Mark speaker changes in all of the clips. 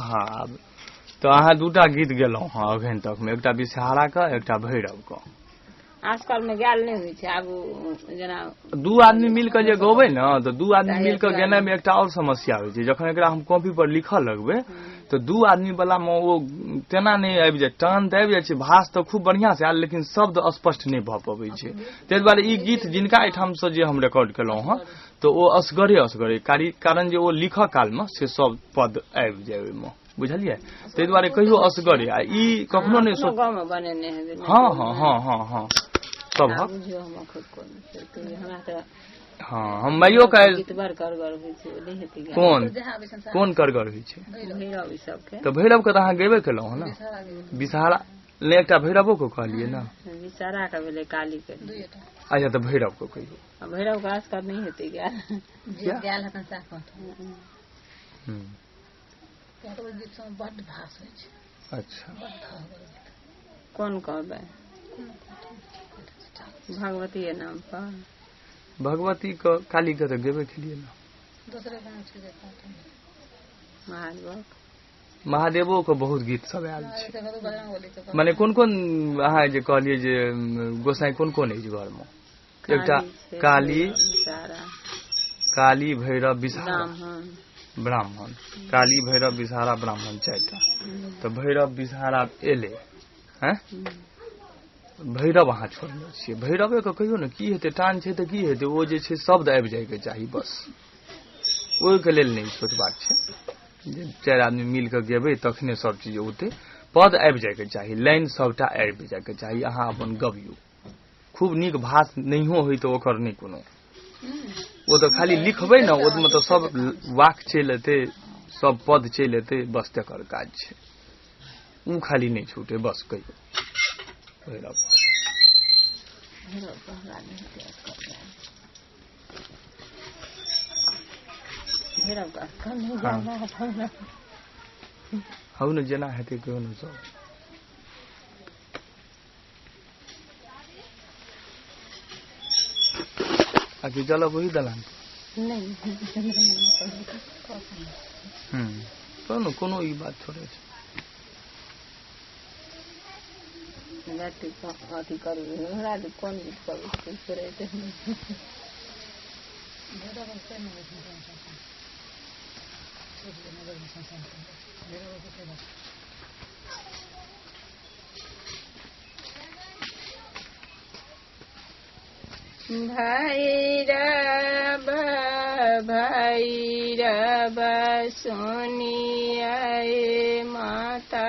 Speaker 1: हाँ तो अहाँ दूटा गीत गेलहुँ हाँ अखन तक में, एकटा विषहारा का एकटा भैरव का।
Speaker 2: आजकल में गायल नहीं हुई है आगू जना
Speaker 1: दू आदमी मिलकर जे गबै न तो दू आदमी मिलकर गेनाइ में एकटा और समस्या होइ छै। जखन एकरा हम कॉपी पर लिखऽ लगबै तो दू आदमी वाला में वो तेना नहीं आबि जाय, टान तऽ आबि जाय छै, भाष तऽ खूब बढ़िया से आयल लेकिन शब्द स्पष्ट नहीं भऽ पबै छै। ताहि दुआरे ई गीत जिनका एहिठाम से जे हम रिकॉर्ड केलहुँ हँ तो ओ असगरे कारण जे ओ लिखऽ काल में से सब पद आबि जाय ओहिमे, बुझलियै। ताहि दुआरे कहियो असगरे आ ई कखनो नहीं सोच। हाँ हाँ हाँ हाँ हाँ सब हाँ हम माइयो का कोन करगर होइ छै तो भैरव के अहाँ गेबे केलहुँ हँ ना। विषहारा ले एकटा भैरवो को कहलियै ना,
Speaker 2: विषहारा का भेलै काली के।
Speaker 1: अच्छा तो भैरव को कहियो।
Speaker 2: भैरव का असकर नहीं हेतै गायल हतन सा बड्ड भाष होइ छै।
Speaker 1: अच्छा
Speaker 2: कोन कहबै भगवती के नाम पर
Speaker 1: भगवती को काली के तो गेबे केलियै ना। महादेवो को बहुत गीत सब आयल छै। माने कोन कोन अहाँ जे कहलियै जे गोसाई कोन कोन अछि घर में? एकटा काली भैरव विषहारा ब्राह्मण, काली भैरव विषहारा ब्राह्मण चारिटा। तो भैरव विषहारा एले हैं, भैरव अहाँ छोड़ने छियै। भैरवे के कहियो ने की हेतै, टान छै तऽ की हेतै, ओ जे छै शब्द आबि जाय के चाही बस, ओहिके लेल नहीं सोचबाक छै। जे चारि आदमी मिल के गेबै तखने सब चीज औते, पद आबि जाय के चाही, लाइन सबटा आबि जाय के चाही। अहाँ अपन गबियौ, खूब नीक भाष नहियो होई तो ओकर नहीं कोनो, वो तो खाली लिखबै न ओहिमे तो सब वाक चलि एतै, सब पद चलि एतै, बस तकर काज छै। उ खाली नहीं छूटे बस कहियो भैरव हौ न जेना हेतै कहियो न सब। आकि चलब वही दलान तो न कोनो ई बात थोड़े छै।
Speaker 2: अथी करू हमरा कोन गीत करू छोड़े भैरव भैरव सुनिए माता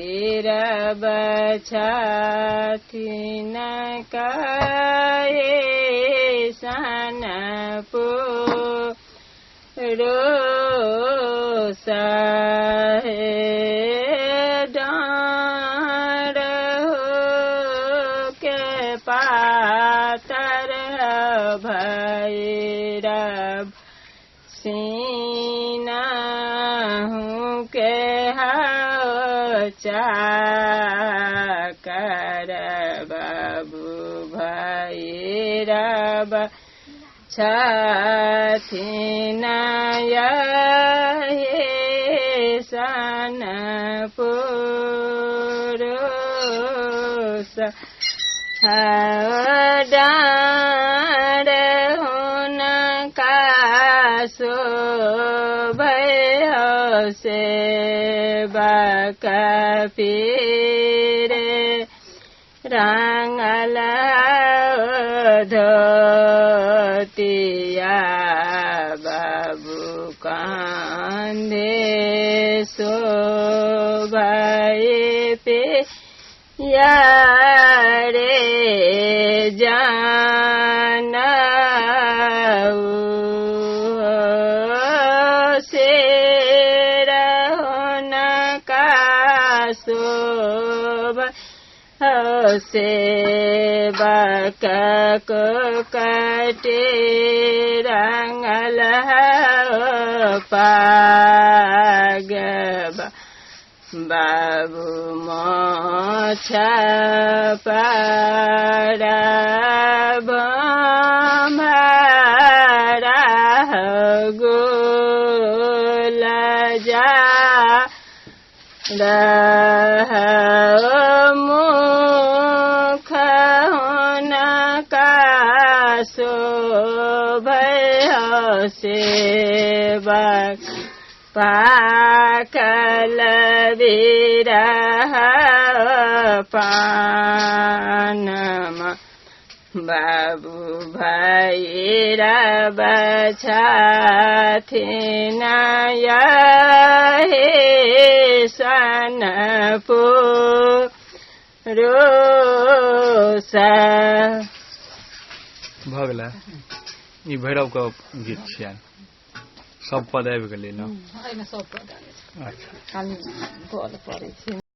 Speaker 2: भैरव छथिन कहे सनपुरो सहे डाँड़ के पातर भैरव सीनाहू के चाकर बाबू भैरव छथिन सनपुरुष डाँड़ हुनका शोभै से बकपीरे रंगल धोतिया बाबू कांधे शोभै पे यारे जानऊ सेवक को कटे रंगल पाग बाबू मोछ पर मुख हुनका शोभय सेवक पाकल विरह पानमा बाबू भैरव छथिन हे सनपुरोसा।
Speaker 1: भऽ गेलै ई भैरव के गीत छियनि सब पद आबि गेलै ने
Speaker 2: सब पद
Speaker 1: अच्छा
Speaker 2: खाली बोल पड़ै छै।